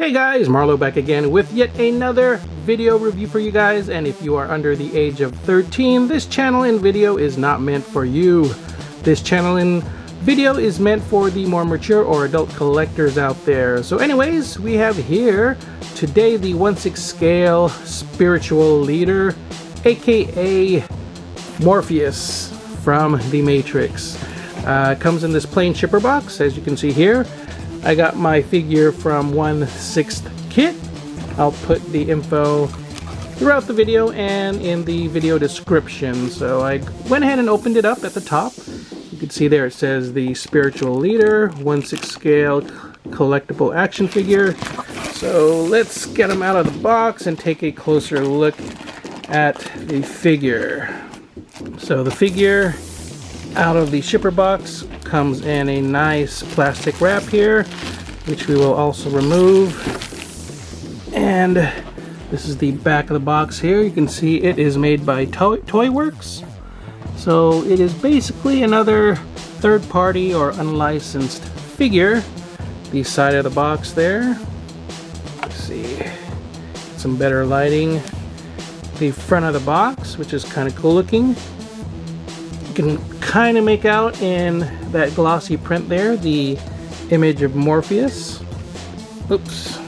Hey guys, Marlo back again with yet another video review for you guys, and if you are under the age of 13, this channel and video is not meant for you. This channel and video is meant for the more mature or adult collectors out there. So anyways, we have here today the 1/6 scale spiritual leader, aka Morpheus from the Matrix. Comes in this plain shipper box, as you can see here. I got my figure from 1/6 kit. I'll put the info throughout the video and in the video description. So I went ahead and opened it up at the top. You can see there it says the spiritual leader 1/6 scale collectible action figure. So let's get them out of the box and take a closer look at the figure. So the figure out of the shipper box comes in a nice plastic wrap here, which we will also remove. And this is the back of the box here. You can see it is made by Toy Works. So it is basically another third-party or unlicensed figure. The side of the box there. Let's see, some better lighting. The front of the box, which is kind of cool looking. You can kind of make out in that glossy print there the image of Morpheus. Oops,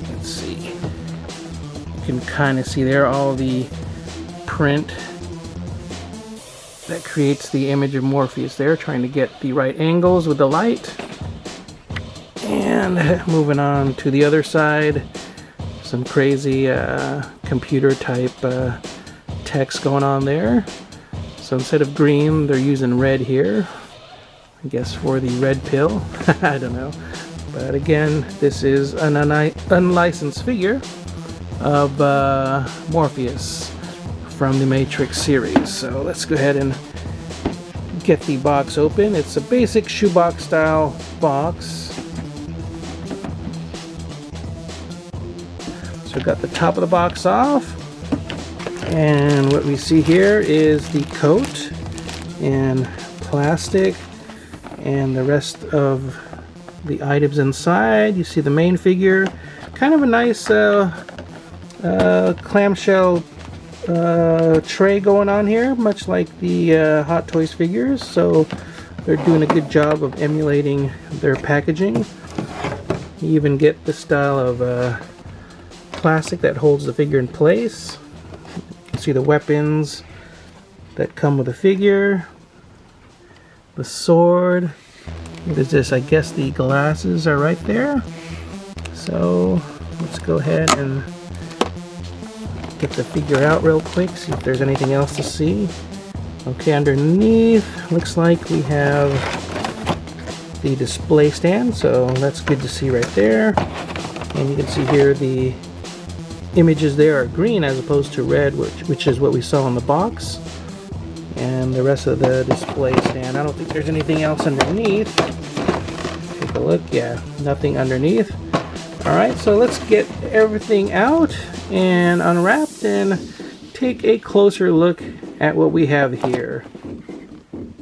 let's see. You can kind of see there all the print that creates the image of Morpheus there, trying to get the right angles with the light. And moving on to the other side, some crazy computer type text going on there. So instead of green, they're using red here. I guess for the red pill. I don't know. But again, this is an unlicensed figure of Morpheus from the Matrix series. So let's go ahead and get the box open. It's a basic shoebox style box. So got the top of the box off. And what we see here is the coat and plastic and the rest of the items inside. You see the main figure, kind of a nice clamshell tray going on here, much like the Hot Toys figures. So they're doing a good job of emulating their packaging. You even get the style of plastic that holds the figure in place. See the weapons that come with the figure, the sword. What is this? I guess the glasses are right there. So let's go ahead and get the figure out real quick, see if there's anything else to see. Okay, underneath looks like we have the display stand, so that's good to see right there. And you can see here the images there are green as opposed to red, which is what we saw on the box. And the rest of the display stand, I don't think there's anything else underneath. Take a look. Yeah, nothing underneath. Alright, so let's get everything out and unwrapped and take a closer look at what we have here.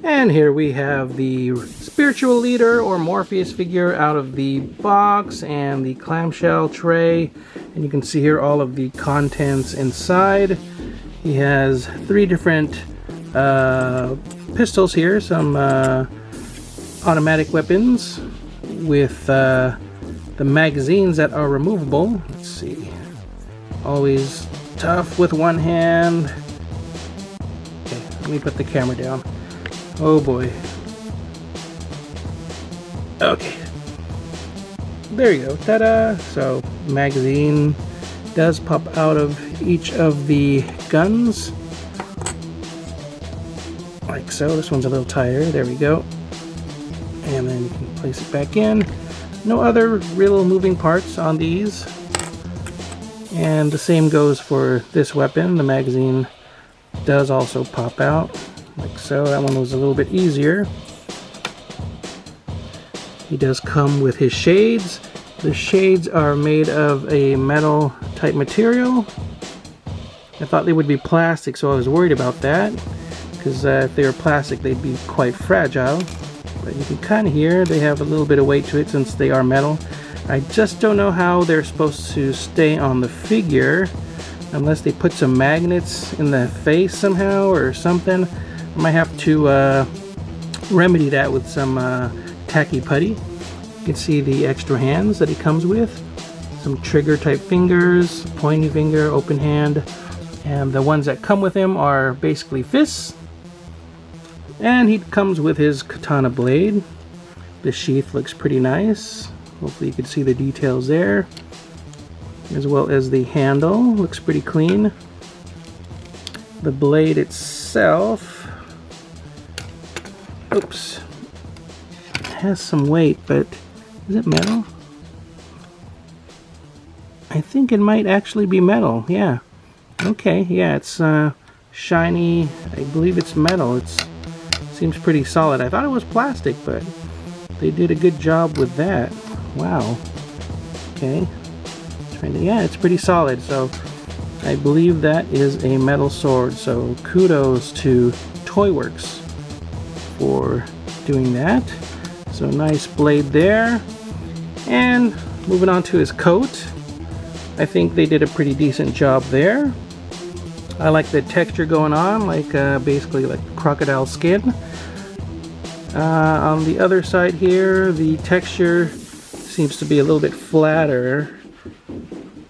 And here we have the spiritual leader or Morpheus figure out of the box and the clamshell tray. And you can see here all of the contents inside. He has 3 different pistols here, some automatic weapons with the magazines that are removable. Let's see. Always tough with one hand. Okay, let me put the camera down. Oh boy. Okay. There you go. Ta-da! So, magazine does pop out of each of the guns. Like so. This one's a little tighter. There we go. And then you can place it back in. No other real moving parts on these. And the same goes for this weapon. The magazine does also pop out. Like so. That one was a little bit easier. He does come with his shades. The shades are made of a metal type material. I thought they would be plastic, so I was worried about that, because if they were plastic they'd be quite fragile. But you can kind of hear they have a little bit of weight to it since they are metal. I just don't know how they're supposed to stay on the figure unless they put some magnets in the face somehow or something. I might have to remedy that with some tacky putty. You can see the extra hands that he comes with. Some trigger type fingers, pointy finger, open hand. And the ones that come with him are basically fists. And he comes with his Katana Blade. The sheath looks pretty nice. Hopefully you can see the details there. As well as the handle, looks pretty clean. The blade itself, oops, it has some weight, but is it metal? I think it might actually be metal, yeah. Okay, yeah, it's shiny. I believe it's metal. It seems pretty solid. I thought it was plastic, but they did a good job with that. Wow. Okay. Yeah, it's pretty solid. So I believe that is a metal sword. So kudos to Toyworks for doing that. So nice blade there. And moving on to his coat. I think they did a pretty decent job there. I like the texture going on, like basically like crocodile skin. On the other side here, the texture seems to be a little bit flatter.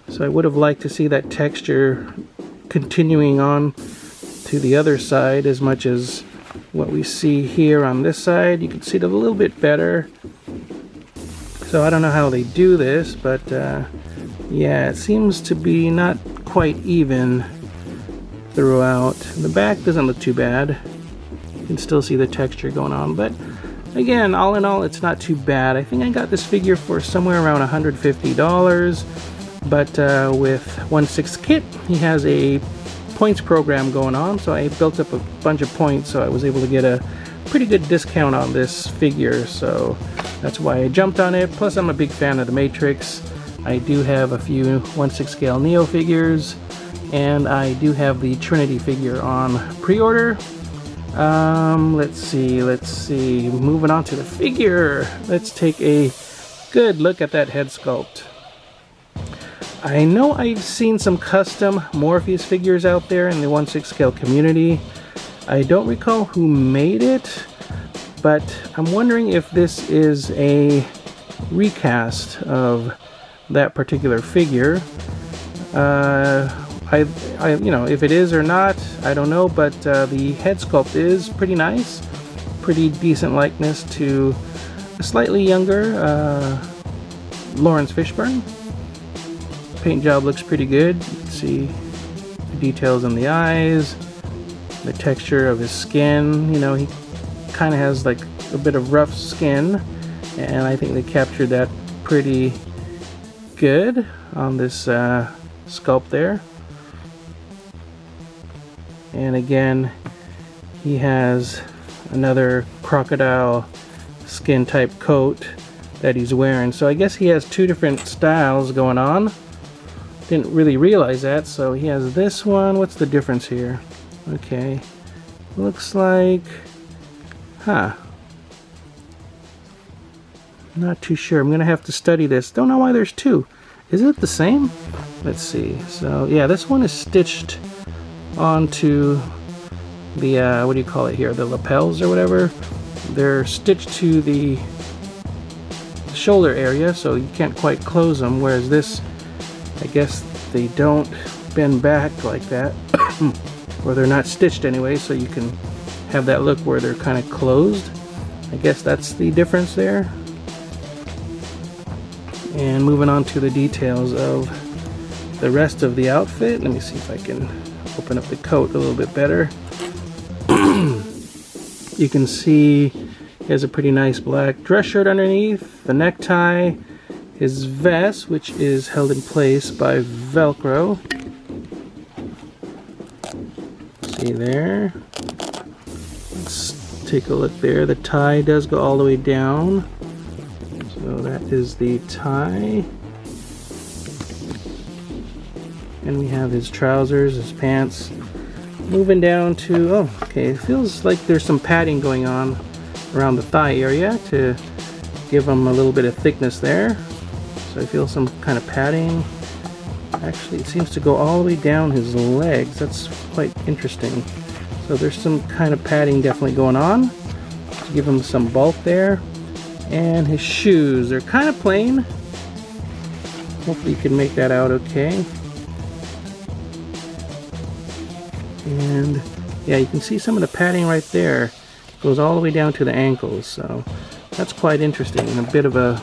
So I would have liked to see that texture continuing on to the other side as much as what we see here on this side. You can see it a little bit better. So I don't know how they do this, but yeah, it seems to be not quite even throughout. The back doesn't look too bad. You can still see the texture going on, but again, all in all, it's not too bad. I think I got this figure for somewhere around $150, but with 1/6 kit, he has a points program going on, so I built up a bunch of points, so I was able to get a pretty good discount on this figure, so that's why I jumped on it. Plus, I'm a big fan of the Matrix. I do have a few 1/6 scale Neo figures, and I do have the Trinity figure on pre-order. Let's see. Moving on to the figure. Let's take a good look at that head sculpt. I know I've seen some custom Morpheus figures out there in the 1/6 scale community. I don't recall who made it, but I'm wondering if this is a recast of that particular figure. You know, if it is or not, I don't know, but the head sculpt is pretty nice. Pretty decent likeness to a slightly younger Lawrence Fishburne. Paint job looks pretty good. You can see the details in the eyes, the texture of his skin. You know, he kind of has like a bit of rough skin, and I think they captured that pretty good on this sculpt there. And again, he has another crocodile skin type coat that he's wearing. So I guess he has two different styles going on. Didn't really realize that. So he has this one. What's the difference here? Okay. Looks like... Not too sure. I'm going to have to study this. Don't know why there's two. Is it the same? Let's see. So yeah, this one is stitched onto the what do you call it here, the lapels or whatever. They're stitched to the shoulder area, so you can't quite close them, whereas this, I guess they don't bend back like that or they're not stitched anyway, so you can have that look where they're kind of closed. I guess that's the difference there. And moving on to the details of the rest of the outfit, let me see if I can open up the coat a little bit better. You can see he has a pretty nice black dress shirt underneath, the necktie, his vest, which is held in place by Velcro. See there? Let's take a look there. The tie does go all the way down. So that is the tie. And we have his trousers, his pants. Moving down to, oh, okay, it feels like there's some padding going on around the thigh area to give him a little bit of thickness there. So I feel some kind of padding. Actually, it seems to go all the way down his legs. That's quite interesting. So there's some kind of padding definitely going on to give him some bulk there. And his shoes, they're kind of plain. Hopefully you can make that out okay. And yeah, you can see some of the padding right there. Goes all the way down to the ankles, so that's quite interesting. And a bit of a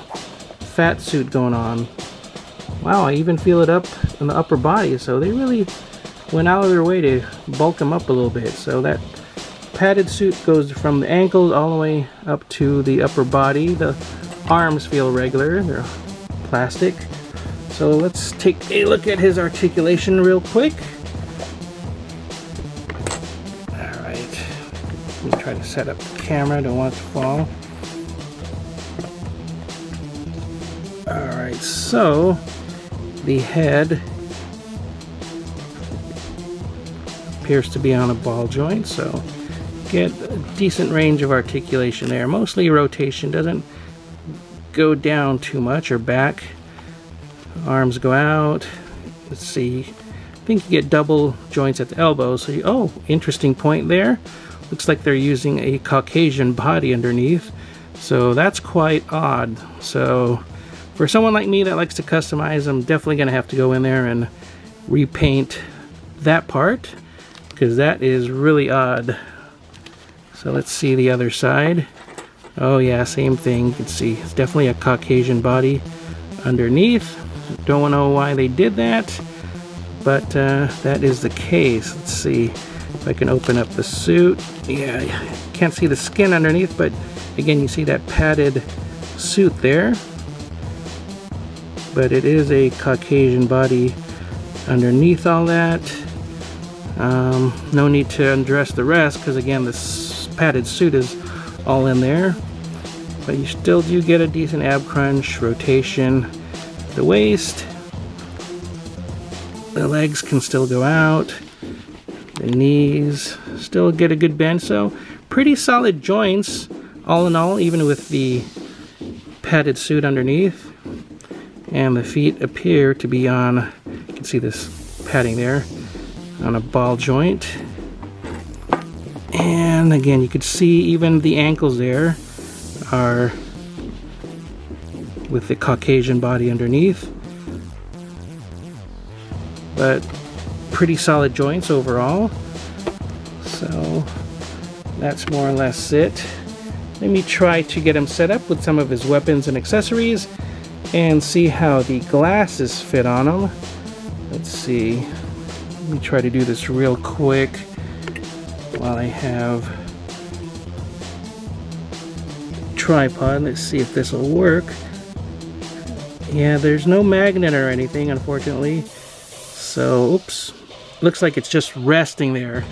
fat suit going on. Wow, I even feel it up in the upper body, so they really went out of their way to bulk him up a little bit. So that padded suit goes from the ankles all the way up to the upper body. The arms feel regular, they're plastic. So let's take a look at his articulation real quick. Alright, let me try to set up the camera, don't want it to fall. Alright, so the head appears to be on a ball joint, so get a decent range of articulation there. Mostly rotation, doesn't go down too much or back. Arms go out. Let's see, I think you get double joints at the elbows. So oh, interesting point there. Looks like they're using a Caucasian body underneath, so that's quite odd. So for someone like me that likes to customize, I'm definitely gonna have to go in there and repaint that part, because that is really odd. So let's see the other side. Oh yeah, same thing. You can see it's definitely a Caucasian body underneath. Don't know why they did that, but that is the case. Let's see if I can open up the suit. Yeah, can't see the skin underneath, but again, you see that padded suit there. But it is a Caucasian body underneath all that. No need to undress the rest, because again, this padded suit is all in there. But you still do get a decent ab crunch, rotation. The waist, the legs can still go out, the knees still get a good bend, so pretty solid joints all in all, even with the padded suit underneath. And the feet appear to be on, you can see this padding there, on a ball joint. And again, you could see even the ankles there are with the Caucasian body underneath, but pretty solid joints overall. So that's more or less it. Let me try to get him set up with some of his weapons and accessories and see how the glasses fit on him. Let's see, let me try to do this real quick while I have tripod. Let's see if this will work. Yeah, there's no magnet or anything, unfortunately. So, oops. Looks like it's just resting there.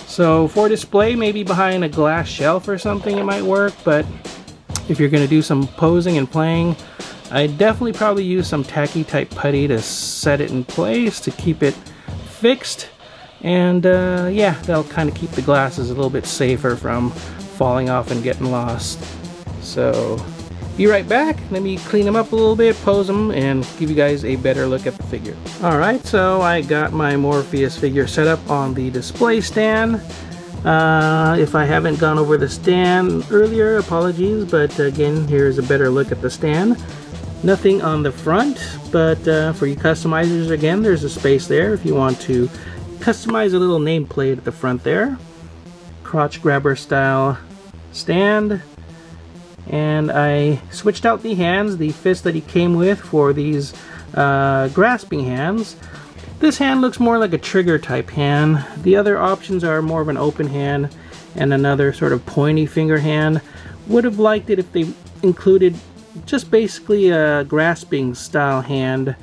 So, for display, maybe behind a glass shelf or something it might work, but if you're going to do some posing and playing, I'd definitely probably use some tacky type putty to set it in place to keep it fixed. And yeah, that'll kind of keep the glasses a little bit safer from falling off and getting lost. So, be right back. Let me clean them up a little bit, pose them, and give you guys a better look at the figure. Alright, so I got my Morpheus figure set up on the display stand. If I haven't gone over the stand earlier, apologies, but again, here's a better look at the stand. Nothing on the front, but for you customizers, again, there's a space there if you want to customize a little nameplate at the front there. Crotch grabber style stand. And I switched out the hands, the fist that he came with, for these grasping hands. This hand looks more like a trigger type hand. The other options are more of an open hand and another sort of pointy finger hand. Would have liked it if they included just basically a grasping style hand.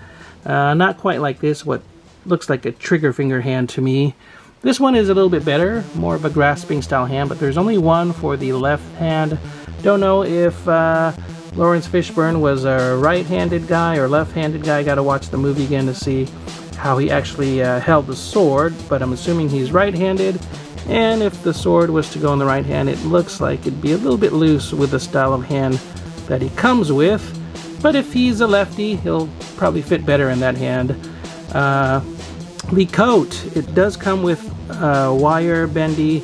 Not quite like this, what looks like a trigger finger hand to me. This one is a little bit better, more of a grasping style hand, but there's only one for the left hand. Don't know if Lawrence Fishburne was a right-handed guy or left-handed guy. Gotta watch the movie again to see how he actually held the sword, but I'm assuming he's right-handed. And if the sword was to go in the right hand, it looks like it'd be a little bit loose with the style of hand that he comes with. but if he's a lefty, he'll probably fit better in that hand. The coat, it does come with a wire bendy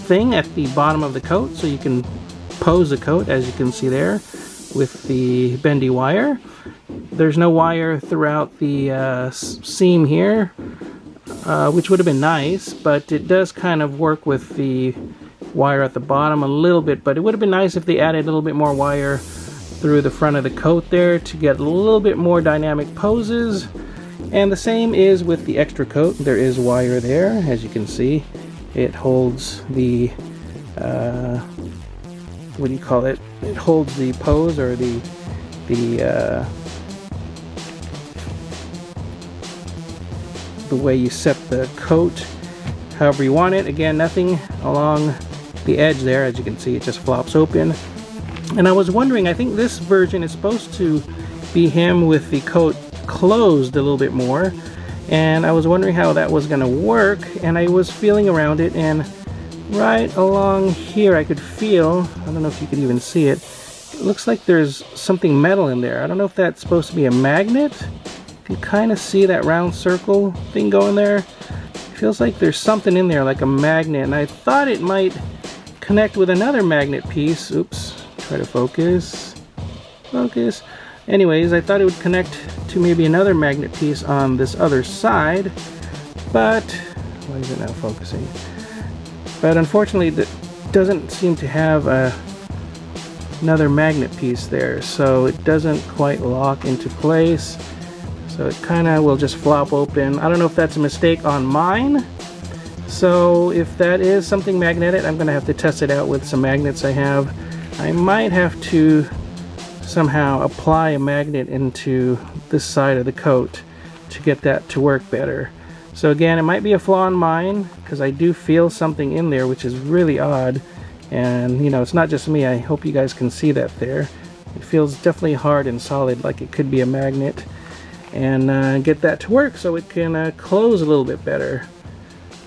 thing at the bottom of the coat, so you can pose the coat, as you can see there, with the bendy wire. There's no wire throughout the seam here, which would have been nice, but it does kind of work with the wire at the bottom a little bit, but it would have been nice if they added a little bit more wire through the front of the coat there to get a little bit more dynamic poses. And the same is with the extra coat. There is wire there, as you can see. It holds the what do you call it? It holds the pose, or the way you set the coat however you want it. Again, nothing along the edge there, as you can see. It just flops open. And I was wondering, I think this version is supposed to be him with the coat closed a little bit more, and I was wondering how that was going to work, and I was feeling around it, and right along here I could feel, I don't know if you could even see it, it looks like there's something metal in there. I don't know if that's supposed to be a magnet. You can kind of see that round circle thing going there. It feels like there's something in there, like a magnet, and I thought it might connect with another magnet piece. Oops, try to focus. Anyways, I thought it would connect to maybe another magnet piece on this other side, but why is it not focusing? But unfortunately, it doesn't seem to have another magnet piece there, so it doesn't quite lock into place. So it kind of will just flop open. I don't know if that's a mistake on mine. So if that is something magnetic, I'm going to have to test it out with some magnets I have. I might have to somehow apply a magnet into this side of the coat to get that to work better. So again, it might be a flaw in mine, because I do feel something in there which is really odd, and you know, it's not just me. I hope you guys can see that there. It feels definitely hard and solid, like it could be a magnet, and get that to work so it can close a little bit better.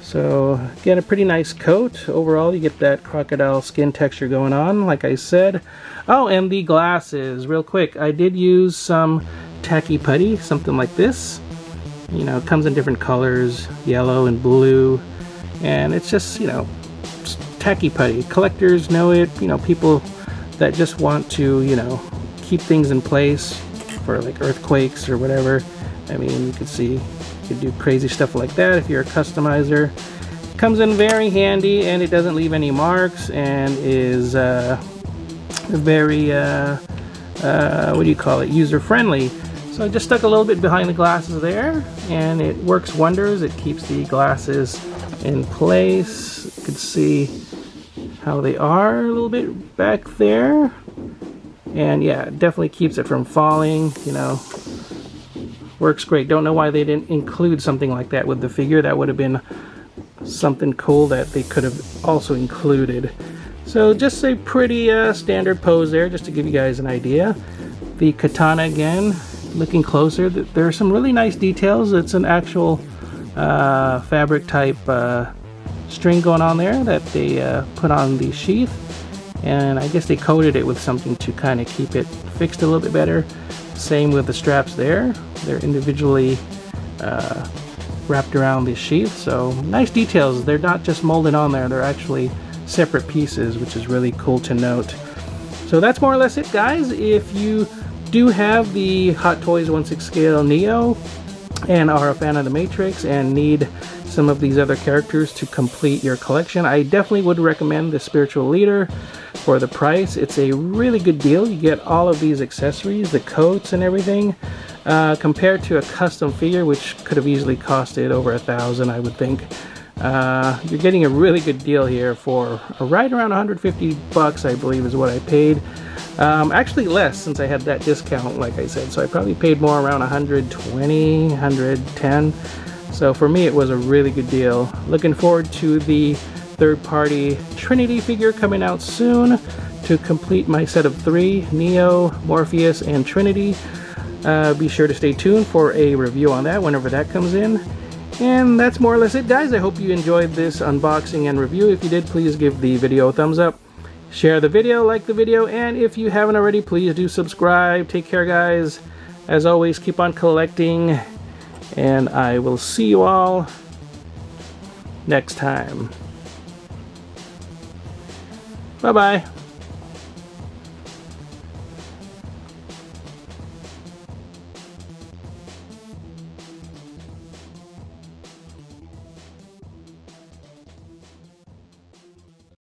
So again, a pretty nice coat. Overall, you get that crocodile skin texture going on, like I said. Oh, and the glasses, real quick. I did use some tacky putty, something like this. You know, it comes in different colors, yellow and blue. And it's just, you know, tacky putty. Collectors know it, you know, people that just want to, you know, keep things in place for like earthquakes or whatever. I mean, you could see, you could do crazy stuff like that if you're a customizer. Comes in very handy, and it doesn't leave any marks, and is very what do you call it, user friendly. So I just stuck a little bit behind the glasses there, and it works wonders. It keeps the glasses in place. You can see how they are a little bit back there, and yeah, it definitely keeps it from falling. You know, works great. Don't know why they didn't include something like that with the figure. That would have been something cool that they could have also included. So just a pretty standard pose there, just to give you guys an idea. The katana again, looking closer, there are some really nice details. It's an actual fabric type string going on there that they put on the sheath, and I guess they coated it with something to kind of keep it fixed a little bit better. Same with the straps there. They're individually wrapped around the sheath, so nice details. They're not just molded on there, they're actually separate pieces, which is really cool to note. So that's more or less it, guys. If you do have the Hot Toys 1/6 scale Neo and are a fan of the Matrix and need some of these other characters to complete your collection, I definitely would recommend the Spiritual Leader for the price. It's a really good deal. You get all of these accessories, the coats and everything, compared to a custom figure, which could have easily costed over $1,000, I would think. You're getting a really good deal here for right around 150 bucks, I believe is what I paid. Actually less, since I had that discount, like I said, so I probably paid more, around 120, 110. So for me, it was a really good deal. Looking forward to the third-party Trinity figure coming out soon to complete my set of 3, Neo, Morpheus, and Trinity. Be sure to stay tuned for a review on that whenever that comes in. And that's more or less it, guys. I hope you enjoyed this unboxing and review. If you did, please give the video a thumbs up. Share the video, like the video, and if you haven't already, please do subscribe. Take care, guys. As always, keep on collecting, and I will see you all next time. Bye-bye.